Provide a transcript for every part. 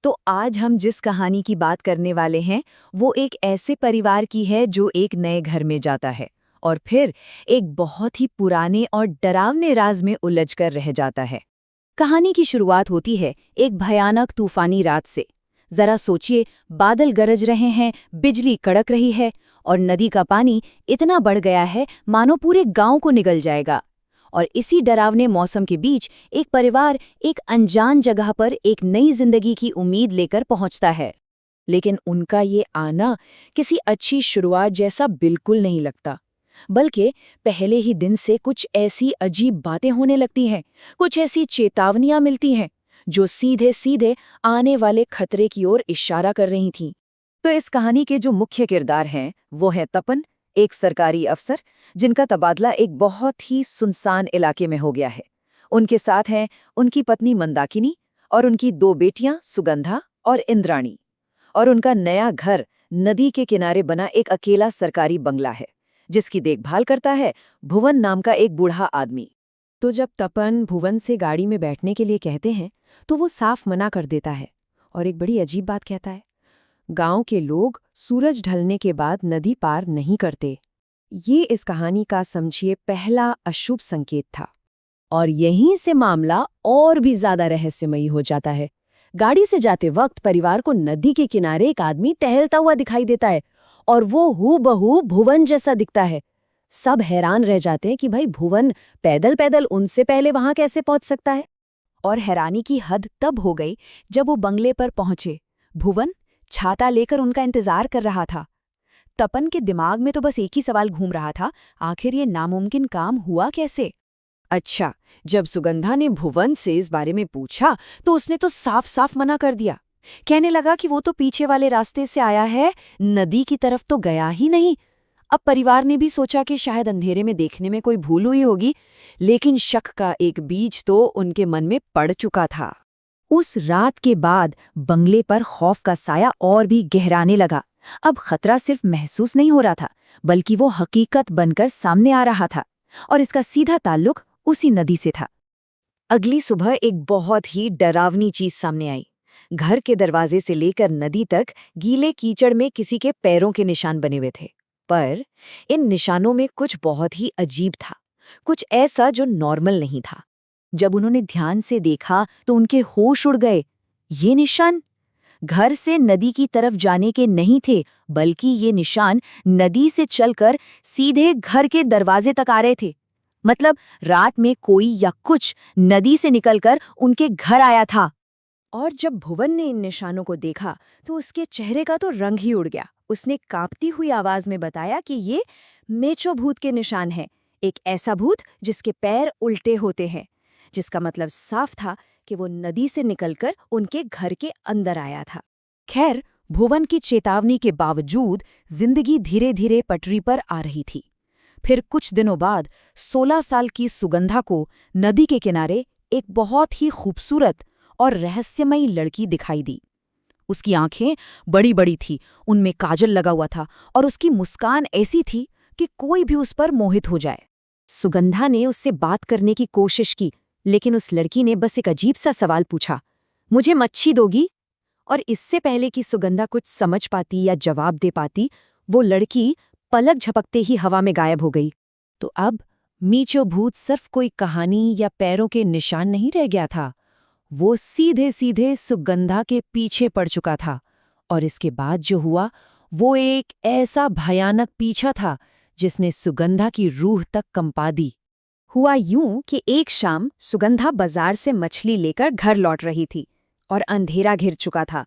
तो आज हम जिस कहानी की बात करने वाले हैं वो एक ऐसे परिवार की है जो एक नए घर में जाता है और फिर एक बहुत ही पुराने और डरावने राज में उलझकर रह जाता है। कहानी की शुरुआत होती है एक भयानक तूफानी रात से। जरा सोचिए, बादल गरज रहे हैं, बिजली कड़क रही है और नदी का पानी इतना बढ़ गया है मानो पूरे गांव को निगल जाएगा। और इसी डरावने मौसम के बीच एक परिवार एक अनजान जगह पर एक नई जिंदगी की उम्मीद लेकर पहुंचता है। लेकिन उनका ये आना किसी अच्छी शुरुआत जैसा बिल्कुल नहीं लगता, बल्कि पहले ही दिन से कुछ ऐसी अजीब बातें होने लगती हैं, कुछ ऐसी चेतावनियां मिलती हैं जो सीधे सीधे आने वाले खतरे की ओर इशारा कर रही थीं। तो इस कहानी के जो मुख्य किरदार हैं वो है तपन, एक सरकारी अफसर जिनका तबादला एक बहुत ही सुनसान इलाके में हो गया है। उनके साथ हैं उनकी पत्नी मंदाकिनी और उनकी दो बेटियां सुगंधा और इंद्राणी। और उनका नया घर नदी के किनारे बना एक अकेला सरकारी बंगला है जिसकी देखभाल करता है भुवन नाम का एक बूढ़ा आदमी। तो जब तपन भुवन से गाड़ी में बैठने के लिए कहते हैं तो वो साफ मना कर देता है और एक बड़ी अजीब बात कहता है। गांव के लोग सूरज ढलने के बाद नदी पार नहीं करते। ये इस कहानी का समझिए पहला अशुभ संकेत था। और यहीं से मामला और भी ज्यादा रहस्यमयी हो जाता है। गाड़ी से जाते वक्त परिवार को नदी के किनारे एक आदमी टहलता हुआ दिखाई देता है और वो हूबहू भुवन जैसा दिखता है। सब हैरान रह जाते हैं कि भाई भुवन पैदल पैदल उनसे पहले वहां कैसे पहुंच सकता है। और हैरानी की हद तब हो गई जब वो बंगले पर पहुंचे। भुवन छाता लेकर उनका इंतजार कर रहा था। तपन के दिमाग में तो बस एक ही सवाल घूम रहा था, आखिर ये नामुमकिन काम हुआ कैसे। अच्छा, जब सुगंधा ने भुवन से इस बारे में पूछा तो उसने तो साफ साफ मना कर दिया। कहने लगा कि वो तो पीछे वाले रास्ते से आया है, नदी की तरफ तो गया ही नहीं। अब परिवार ने भी सोचा कि शायद अंधेरे में देखने में कोई भूल हुई होगी, लेकिन शक का एक बीज तो उनके मन में पड़ चुका था। उस रात के बाद बंगले पर खौफ का साया और भी गहराने लगा। अब खतरा सिर्फ महसूस नहीं हो रहा था, बल्कि वो हकीकत बनकर सामने आ रहा था और इसका सीधा ताल्लुक उसी नदी से था। अगली सुबह एक बहुत ही डरावनी चीज सामने आई। घर के दरवाजे से लेकर नदी तक गीले कीचड़ में किसी के पैरों के निशान बने हुए थे। पर इन निशानों में कुछ बहुत ही अजीब था, कुछ ऐसा जो नॉर्मल नहीं था। जब उन्होंने ध्यान से देखा तो उनके होश उड़ गए। ये निशान घर से नदी की तरफ जाने के नहीं थे, बल्कि ये निशान नदी से चलकर सीधे घर के दरवाजे तक आ रहे थे। मतलब रात में कोई या कुछ नदी से निकलकर उनके घर आया था। और जब भुवन ने इन निशानों को देखा तो उसके चेहरे का तो रंग ही उड़ गया। उसने कांपती हुई आवाज में बताया कि ये मेचो भूत के निशान हैं, एक ऐसा भूत जिसके पैर उल्टे होते हैं, जिसका मतलब साफ था कि वो नदी से निकलकर उनके घर के अंदर आया था। खैर, भुवन की चेतावनी के बावजूद जिंदगी धीरे धीरे पटरी पर आ रही थी। फिर कुछ दिनों बाद 16 साल की सुगंधा को नदी के किनारे एक बहुत ही खूबसूरत और रहस्यमयी लड़की दिखाई दी। उसकी आंखें बड़ी बड़ी थी, उनमें काजल लगा हुआ था और उसकी मुस्कान ऐसी थी कि कोई भी उस पर मोहित हो जाए। सुगंधा ने उससे बात करने की कोशिश की, लेकिन उस लड़की ने बस एक अजीब सा सवाल पूछा, मुझे मच्छी दोगी? और इससे पहले कि सुगंधा कुछ समझ पाती या जवाब दे पाती, वो लड़की पलक झपकते ही हवा में गायब हो गई। तो अब मीचो भूत सिर्फ कोई कहानी या पैरों के निशान नहीं रह गया था, वो सीधे सीधे सुगंधा के पीछे पड़ चुका था। और इसके बाद जो हुआ वो एक ऐसा भयानक पीछा था जिसने सुगंधा की रूह तक कंपा दी। हुआ यूं कि एक शाम सुगंधा बाजार से मछली लेकर घर लौट रही थी और अंधेरा घिर चुका था।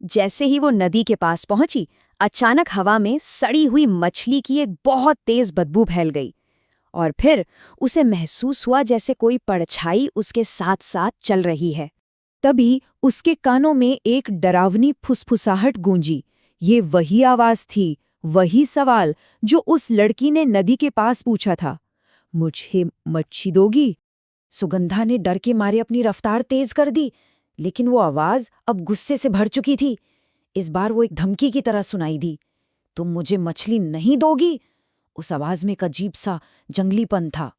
जैसे ही वो नदी के पास पहुंची, अचानक हवा में सड़ी हुई मछली की एक बहुत तेज बदबू फैल गई और फिर उसे महसूस हुआ जैसे कोई परछाई उसके साथ साथ चल रही है। तभी उसके कानों में एक डरावनी फुसफुसाहट गूंजी। ये वही आवाज थी, वही सवाल जो उस लड़की ने नदी के पास पूछा था, मुझे मच्छी दोगी? सुगंधा ने डर के मारे अपनी रफ्तार तेज कर दी, लेकिन वो आवाज अब गुस्से से भर चुकी थी। इस बार वो एक धमकी की तरह सुनाई दी, तुम मुझे मछली नहीं दोगी? उस आवाज में एक अजीब सा जंगलीपन था।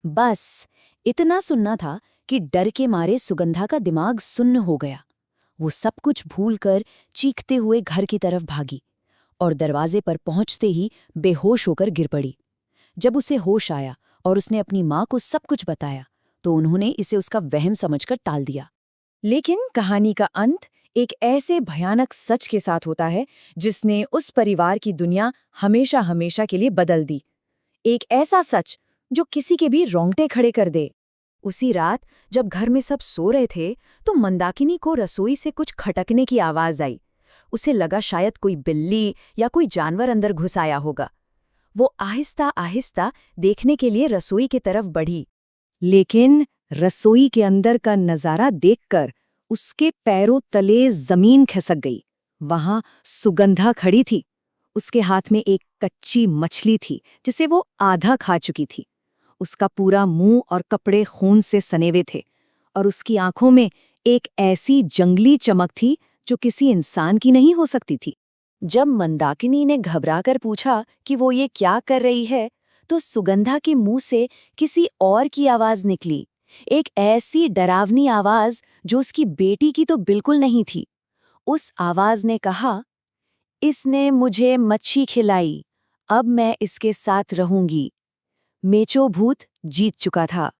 बस इतना सुनना था कि डर के मारे सुगंधा का दिमाग सुन्न हो गया। वो सब कुछ भूलकर चीखते हुए घर की तरफ भागी और दरवाजे पर पहुंचते ही बेहोश होकर गिर पड़ी। जब उसे होश आया और उसने अपनी माँ को सब कुछ बताया तो उन्होंने इसे उसका वहम समझकर टाल दिया। लेकिन कहानी का अंत एक ऐसे भयानक सच के साथ होता है जिसने उस परिवार की दुनिया हमेशा हमेशा के लिए बदल दी। एक ऐसा सच जो किसी के भी रोंगटे खड़े कर दे। उसी रात जब घर में सब सो रहे थे तो मंदाकिनी को रसोई से कुछ खटकने की आवाज आई। उसे लगा शायद कोई बिल्ली या कोई जानवर अंदर घुस आया होगा। वो आहिस्ता आहिस्ता देखने के लिए रसोई की तरफ बढ़ी, लेकिन रसोई के अंदर का नजारा देखकर उसके पैरों तले जमीन खिसक गई। वहां सुगंधा खड़ी थी। उसके हाथ में एक कच्ची मछली थी जिसे वो आधा खा चुकी थी। उसका पूरा मुंह और कपड़े खून से सनेवे थे और उसकी आंखों में एक ऐसी जंगली चमक थी जो किसी इंसान की नहीं हो सकती थी। जब मंदाकिनी ने घबराकर पूछा कि वो ये क्या कर रही है, तो सुगंधा के मुंह से किसी और की आवाज निकली, एक ऐसी डरावनी आवाज जो उसकी बेटी की तो बिल्कुल नहीं थी। उस आवाज ने कहा, इसने मुझे मच्छी खिलाई, अब मैं इसके साथ रहूंगी। मेचो भूत जीत चुका था।